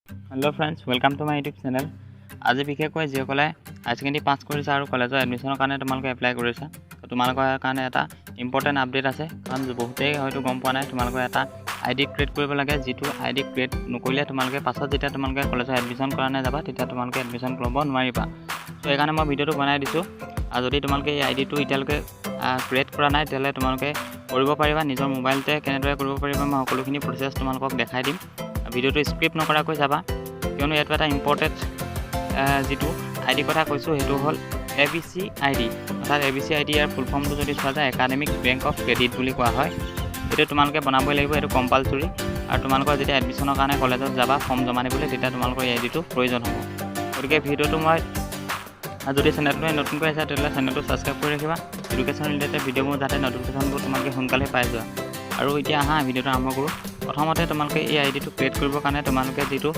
Hello friends, welcome to my YouTube channel. আজি বিশেষকৈ যিসকলে হাই সেকেন্ডাৰী পাছ কৰিছে আৰু কলেজৰ এডমিশনৰ কাৰণে তোমালোকে এপ্লাই কৰিছা তোমালোকৰ কাৰণে এটা ইম্পৰ্টেন্ট আপডেট আছে কাৰণ বহুতেই হয়তো গম পোৱা নাই তোমালোকে এটা আইডি ক্ৰিয়েট কৰিব লাগে যিটো আইডি ক্ৰিয়েট নকৰিলে তোমালোকে পাছত যেতিয়া তোমালোকে কলেজৰ এডমিশন কৰানে যাবা তেতিয়া তোমালোকে এডমিশন ল'ব নোৱাৰিবা সো এইকাৰণে মই ভিডিওটো বনাই দিছো আৰু যদি তোমালোকে এই আইডিটো ইতিয়ালৈকে ক্ৰিয়েট কৰা নাই তেলে তোমালোকে কৰিব পাৰিবা নিজৰ মোবাইলতে কেনেদৰে কৰিব পাৰিবা মই সকলোখিনি প্ৰসেছ তোমালোকক দেখাই দিম ভিডিওটো স্ক্ৰিপ্ট নকৰাকৈ যাবা কিয়নো ইয়াত এটা ইম্পৰ্টেন্ট যেটো আইডি কথা কৈছো হেতু হল ABC আইডি অৰ্থাৎ ABC আইডি ইয়াৰ ফুল ফৰ্মটো যদি চোৱা যায় একাডেমিক বেংক অফ ক্ৰেডিট বুলি কোৱা হয় এটো তোমালোকে বনাবই লাগিব এটো কম্পালসৰি আৰু তোমালোকৰ যেতিয়া এডমিশনৰ কাৰণে কলেজত যাবা ফৰ্ম জমা দিবলৈ তেতিয়া তোমালোকৰ এই আইডিটো প্ৰয়োজন হ'ব গতিকে ভিডিওটো মই যদি চেনেলটো নতুনকৈ আছে তেতিয়াহ'লে চেনেলটো সাবস্ক্ৰাইব কৰি ৰাখিবা এডুকেশ্যন ৰিলেটেড ভিডিঅ'বোৰ যাতে নটিফিকেশ্যনবোৰ তোমালোকে সোনকালে পাই যোৱা আৰু এতিয়া আহা ভিডিওটো আৰম্ভ কৰো প্ৰথমতে তোমালোকে এই আইডিটো ক্ৰিয়েট কৰিবৰ কাৰণে তোমালোকে যেটো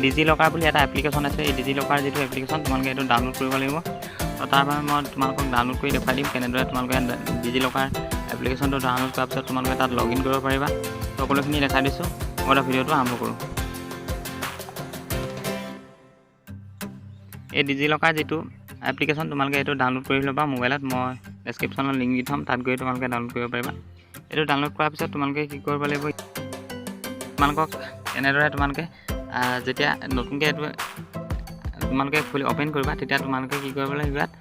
ডিজি লকাৰ বুলি এটা এপ্লিকেশন আছে এই ডিজি লকাৰ যেটো এপ্লিকেশন তোমালোকে এটো ডাউনলোড কৰিব লাগিব আৰু তাৰ বাবে মই তোমালোকক ডাউনলোড কৰি দেখাই দিম কেনেদৰে তোমালোকে ডিজি লকাৰ এপ্লিকেশনটো ডাউনলোড কৰাৰ পিছত তোমালোকে তাত লগইন কৰিব পাৰিবা সকলোখিনি দেখাই দিছো মই ভিডিওটো আৰম্ভ কৰো এই ডিজি লকাৰ যেটো এপ্লিকেশন তোমালোকে এটো ডাউনলোড কৰি লবা মোবাইলত মই ডেসক্ৰিপচনত লিংক দি থম তাত গৈ তোমালোকে ডাউনলোড কৰিব পাৰিবা এটো ডাউনলোড কৰাৰ পিছত তোমালোকে কি কৰিব লাগিব তোমালোকক এনেদৰে তোমালোকে যেতিয়া নতুনকৈ এটো তোমালোকে খুলি ওপেন কৰিবা তেতিয়া তোমালোকে কি কৰিব লাগিব ইয়াত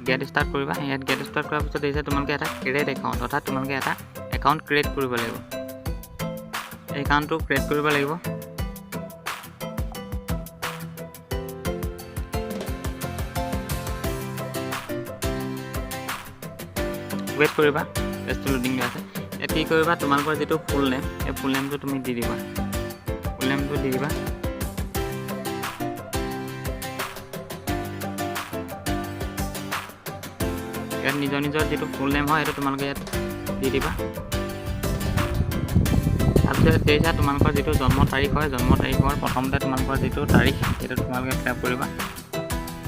গেট ষ্টাৰ্ট কৰিবা ইয়াত গেট ষ্টাৰ্ট কৰাৰ পিছত দিছে তোমালোকে এটা ক্ৰিয়েট একাউন্ট অৰ্থাৎ তোমালোকে এটা একাউন্ট ক্ৰিয়েট কৰিব লাগিব এই একাউন্টটো ক্ৰিয়েট কৰিব লাগিব ওয়েট কৰিবা পেজটো লোডিং হৈ আছে এত কি কৰিবা তোমালোকৰ যেটো ফুল নেম এই ফুল নেমটো তুমি দি দিবা ফুল নেমটো দি দিবা ইয়াত নিজৰ যেটো ফুল নেম হয় এটো তোমালোকে ইয়াত দি দিবা তাৰপিছত দেইছা তোমালোকৰ যেটো জন্ম তাৰিখ হয় জন্ম তাৰিখৰ প্ৰথমতে তোমালোকৰ যেটো তাৰিখ এটো তোমালোকে টাইপ কৰিবা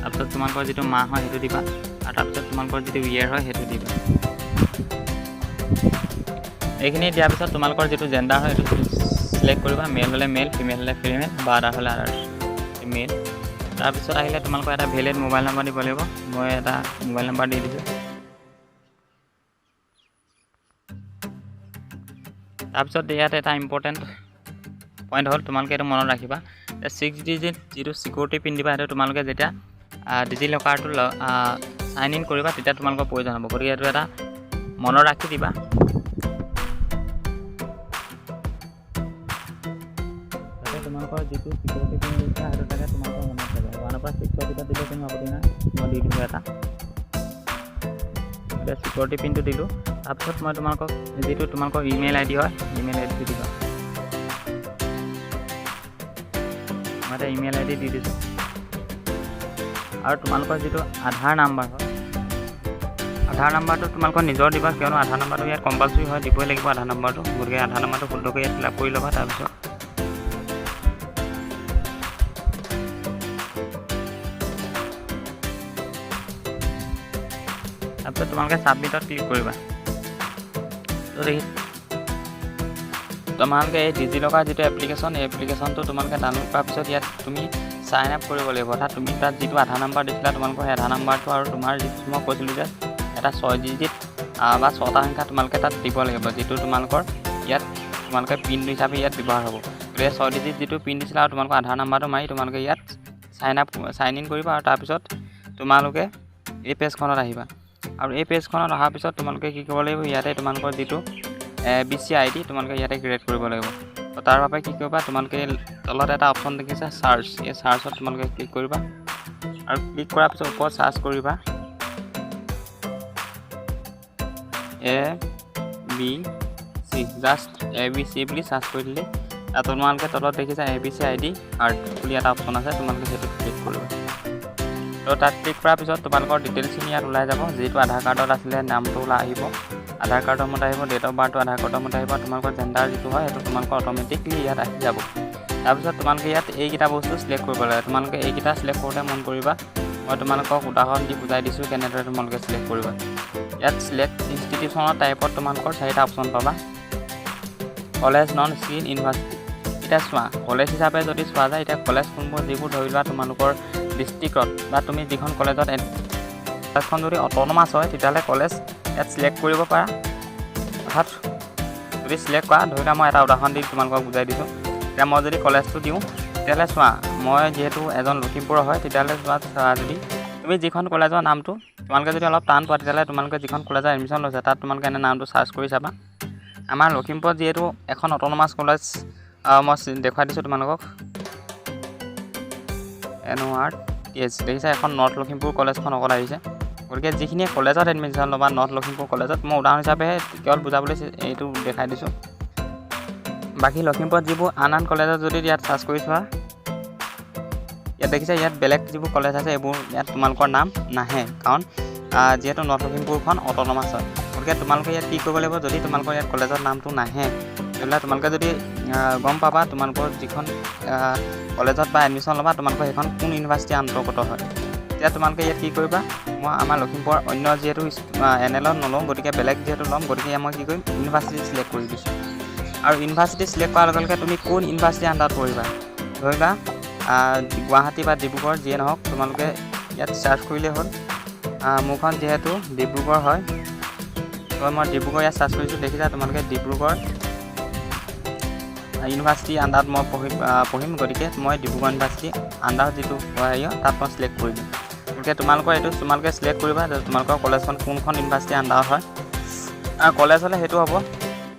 তাৰপিছত তোমালোকৰ যেটো মাহ হয় হেতু দিবা আৰু তাৰপিছত তোমালোকৰ যেটো ইয়াৰ হয় হেতু দিবা এইখিনি দিয়াৰ পিছত তোমালোকৰ যেটো জেন্ডাৰ হয় এটো সিলেক্ট কৰিবা মেল হলে মেল ফিমেল হলে ফিমেল বা আদাৰ হলে আদাৰ মেল তাৰ পিছত আহিলে তোমালোকৰ এটা ভ্যালিড মোবাইল নম্বৰ দিব লাগিব মই এটা মোবাইল নম্বৰ দি দিছো তাৰ পিছত ইয়াত এটা ইম্পৰ্টেন্ট পইণ্ট হল তোমালোকে এটো মনত ৰাখিবা 6 ডিজিট যেটো সিকিউৰিটি পিন দিবা এটো তোমালোকে যেতিয়া ডিজি লকাৰটো সাইন ইন কৰিবা তেতিয়া তোমালোকৰ প্ৰয়োজন হ'ব গতিকে এটো এটা মনত ৰাখি দিবা তোমালোকৰ যেটো সিকিউৰিটি পিন দিছা আৰু তাকে তোমালোকৰ মনত ৰাখিবা 1 পৰা 6 ভিতৰত দিলে তুমি আপত্তি নাই মই দি দিছো এটা সিকিউৰিটি পিনটো দিলো তাৰপিছত মই তোমালোকক যেটো তোমালোকৰ ইমেইল আইডি হয় ইমেইল আইডি দিবা মই ইমেইল আইডি দি দিছো আৰু তোমালোকৰ যেটো আধাৰ নাম্বাৰ হয় আধাৰ নাম্বাৰটো তোমালোকৰ নিজৰ দিবা কিয়নো আধাৰ নাম্বাৰটো ইয়াত কম্পালসৰি হয় দিবই লাগিব আধাৰ নাম্বাৰটো গতিকে আধাৰ নাম্বাৰটো শুদ্ধকৈ ইয়াত ফিল আপ কৰি লবা তাৰপিছত তোমালোকে সাবমিটত ক্লিক কৰিবা তো দেখি তোমালোকে এই ডিজি লকাৰ যেটো এপ্লিকেশন এই এপ্লিকেশনটো তোমালোকে ডাউনলোড কৰাৰ পিছত ইয়াত তুমি সাইন আপ কৰিব লাগিব অৰ্থাৎ তুমি তাত যেটো আধাৰ নাম্বাৰ দিছিলা তোমালোকৰ আধাৰ নাম্বাৰটো আৰু তোমাৰ যেটো মই কৈছিলো যে এটা 6 ডিজিট বা 6টা সংখ্যা তোমালোকে তাত দিব লাগিব যেটো তোমালোকৰ ইয়াত তোমালোকে পিন হিচাপে ইয়াত ব্যৱহাৰ হ'ব গতিকে 6 ডিজিট যেটো পিন দিছিলা আৰু তোমালোকৰ আধাৰ নাম্বাৰটো মাৰি তোমালোকে ইয়াত সাইন ইন কৰিবা আৰু তাৰ পিছত তোমালোকে এই পেজখনত আহিবা আৰু এই পেজখনত অহাৰ পিছত তোমালোকে কি কৰিব লাগিব ইয়াতে তোমালোকৰ যেটো ABC আইডি তোমালোকে ইয়াতে ক্ৰিয়েট কৰিব লাগিব তো তাৰ বাবে কি কৰিবা তোমালোকে তলত এটা অপচন দেখিছা সাৰ্চ এই সাৰ্চত তোমালোকে ক্লিক কৰিবা আৰু ক্লিক কৰাৰ পিছত ওপৰত সাৰ্চ কৰিবা ABC জাস্ট ABC বুলি সাৰ্চ কৰি দিলে তোমালোকে তলত দেখিছা ABC আইডি আৰু বুলি এটা অপচন আছে তোমালোকে হেতু ক্লিক কৰিবা তো তাত ক্লিক কৰাৰ পিছত তোমালোকৰ ডিটেইলছখিনি ইয়াত ওলাই যাব যেটো আধাৰ কাৰ্ডত আছিলে নামটো ওলাই আহিব আধাৰ কাৰ্ডৰ মতে আহিব ডেট অফ বাৰ্থটো আধাৰ কাৰ্ডৰ মতে আহিব তোমালোকৰ জেন্ডাৰ যেটো হয় হেতু তোমালোকৰ অটোমেটিকলি ইয়াত আহি যাব তাৰ পিছত তোমালোকে ইয়াত এইকিটা বস্তু সিলেক্ট কৰিব লাগে তোমালোকে এইকিটা সিলেক্ট কৰোতে মন কৰিবা মই তোমালোকক উদাহৰণ দি বুজাই দিছো কেনেদৰে তোমালোকে সিলেক্ট কৰিবা ইয়াত সিলেক্ট ইনষ্টিটিউচনৰ টাইপত তোমালোকৰ 4টা অপচন পাবা কলেজ নন স্কিল ইউনিভাৰ্চিটি। এতিয়া চোৱা কলেজ হিচাপে যদি চোৱা যায় এতিয়া কলেজ কোনবোৰ যিবোৰ ধৰি লোৱা তোমালোকৰ ডিষ্ট্ৰিক্টত বা তুমি যিখন কলেজত কলেজখন যদি অট'নমাছ হয় তেতিয়াহ'লে কলেজ ইয়াত চিলেক্ট কৰিব পাৰা। অৰ্থাৎ যদি চিলেক্ট কৰা ধৰি লোৱা মই এটা উদাহৰণ দি তোমালোকক বুজাই দিছোঁ। এতিয়া মই যদি কলেজটো দিওঁ তেতিয়াহ'লে চোৱা মই যিহেতু এজন লখিমপুৰৰ হয় তেতিয়াহ'লে চোৱা যদি তুমি যিখন কলেজৰ নামটো তোমালোকে যদি অলপ টান পোৱা তেতিয়াহ'লে তোমালোকে যিখন কলেজত এডমিশ্যন লৈছে তাত তোমালোকে এনে নামটো চাৰ্চ কৰি চাবা। আমাৰ লখিমপুৰত যিহেতু এখন অট'নমাছ কলেজ মই দেখুৱাই দিছোঁ তোমালোকক NORTH দেখিছা এখন নৰ্থ লখিমপুৰ কলেজখন অকল আহিছে। গতিকে যিখিনিয়ে কলেজত এডমিশ্যন ল'বা নৰ্থ লখিমপুৰ কলেজত মই উদাহৰণ হিচাপে কেৱল বুজাবলৈ এইটো দেখাই দিছোঁ। বাকী লখিমপুৰত যিবোৰ আন কলেজত যদি ইয়াত চাৰ্চ কৰি চোৱা ইয়াত দেখিছা ইয়াত বেলেগ যিবোৰ কলেজ আছে এইবোৰ ইয়াত তোমালোকৰ নাম নাহে কাৰণ যিহেতু নৰ্থ লখিমপুৰখন অট'নমাছ হয়। গতিকে তোমালোকে ইয়াত কি কৰিব লাগিব যদি তোমালোকৰ ইয়াত কলেজৰ নামটো নাহে তেতিয়াহ'লে তোমালোকে যদি গম পাবা তোমালোকৰ যিখন কলেজত বা এডমিশ্যন ল'বা তোমালোকৰ সেইখন কোন ইউনিভাৰ্চিটিৰ অন্তৰ্গত হয় তেতিয়া তোমালোকে ইয়াত কি কৰিবা মই আমাৰ লখিমপুৰৰ অন্য যিহেতু NLত নলওঁ গতিকে বেলেগ যিহেতু ল'ম গতিকে মই কি কৰিম ইউনিভাৰ্চিটি চিলেক্ট কৰি দিছোঁ। আৰু ইউনিভাৰ্চিটি চিলেক্ট কৰাৰ লগে লগে তুমি কোন ইউনিভাৰ্চিটিৰ আণ্ডাৰত পঢ়িবা ধৰিবা গুৱাহাটী বা ডিব্ৰুগড় যিয়ে নহওক তোমালোকে ইয়াত চাৰ্চ কৰিলেই হ'ল। মোৰখন যিহেতু ডিব্ৰুগড় হয় তো মই ডিব্ৰুগড় ইয়াত চাৰ্চ কৰিছোঁ দেখিছা তোমালোকে ডিব্ৰুগড় ইউনিভাৰ্চিটি আণ্ডাৰত মই পঢ়িম গতিকে মই ডিব্ৰুগড় ইউনিভাৰ্চিটি আণ্ডাৰত যিটো হেৰি তাত মই চিলেক্ট কৰি দিম। গতিকে তোমালোকৰ এইটো তোমালোকে চিলেক্ট কৰিবা যে তোমালোকৰ কলেজখন কোনখন ইউনিভাৰ্চিটি আণ্ডাৰত হয়। আৰু কলেজ হ'লে সেইটো হ'ব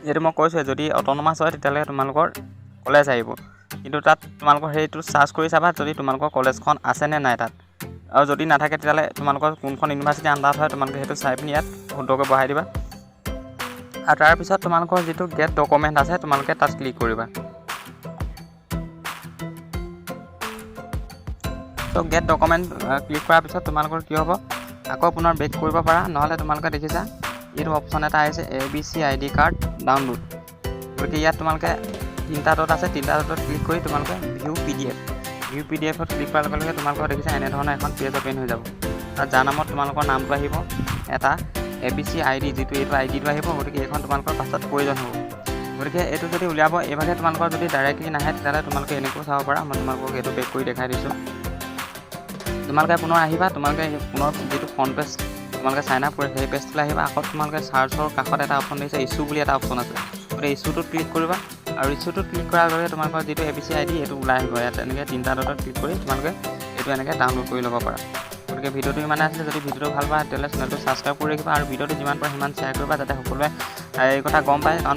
যিহেতু মই কৈছোঁ যদি অট'নমাছ হয় তেতিয়াহ'লে তোমালোকৰ কলেজ আহিব কিন্তু তাত তোমালোকৰ সেইটো চাৰ্চ কৰি চাবা যদি তোমালোকৰ কলেজখন আছেনে নাই তাত আৰু যদি নাথাকে তেতিয়াহ'লে তোমালোকৰ কোনখন ইউনিভাৰ্চিটি আণ্ডাৰত হয় তোমালোকে সেইটো চাই পিনি ইয়াত শুদ্ধকৈ বহাই দিবা। আৰু তাৰপিছত তোমালোকৰ যিটো গেট ডকুমেণ্ট আছে তোমালোকে তাত ক্লিক কৰিবা। তো গেট ডকুমেণ্ট ক্লিক কৰাৰ পিছত তোমালোকৰ কি হ'ব আকৌ পুনৰ বেক কৰিব পাৰা নহ'লে তোমালোকে দেখিছা এইটো অপশ্যন এটা আহিছে ABC ID কাৰ্ড ডাউনলোড। গতিকে ইয়াত তোমালোকে তিনিটা ডট আছে তিনিটা ডটত ক্লিক কৰি তোমালোকে ভিউ PDFত ক্লিক কৰাৰ লগে লগে তোমালোকৰ দেখিছা এনেধৰণৰ এখন পেজ অপেন হৈ যাব। তাত যাৰ নামত তোমালোকৰ নামটো আহিব এটা ABC ID যিটো এইটো IDটো আহিব গতিকে এইখন তোমালোকৰ পাছত প্ৰয়োজন হ'ব। গতিকে এইটো যদি উলিয়াব এইভাগে তোমালোকৰ যদি ডাইৰেক্টলি নাহে তেতিয়াহ'লে তোমালোকে এনেকৈও চাব পাৰা। মই তোমালোকক এইটো বেক কৰি দেখাই দিছোঁ। তোমালোকে পুনৰ আহিবা তোমালোকে পুনৰ যিটো ফ্ৰণ্ট পেজ তোমালোকে চাইন আপ কৰি সেই পেজটোলৈ আহিবা। আকৌ তোমালোকে চাৰ্চৰ কাষত এটা অপশ্যন দিছে ইছ্যু বুলি এটা অপশ্যন আছে গতিকে ইছ্যুটোত ক্লিক কৰিবা আৰু ইছ্যুটোত ক্লিক কৰাৰ লগে লগে তোমালোকৰ যিটো ABC ID এইটো ওলাই আহিব। ইয়াত এনেকৈ তিনিটা ডটত ক্লিক কৰি তোমালোকে এইটো এনেকৈ ডাউনলোড কৰি ল'ব পাৰা। গতিকে ভিডিঅ'টো ইমানে আছিলে যদি ভিডিঅ'টো ভাল পায় তেতিয়াহ'লে চেনেলটো ছাবস্ক্ৰাইব কৰি ৰাখিবা আৰু ভিডিঅ'টো যিমান পাৰে সিমান শ্বেয়াৰ কৰিবা যাতে সকলোৱে এই কথা গম পায় কাৰণ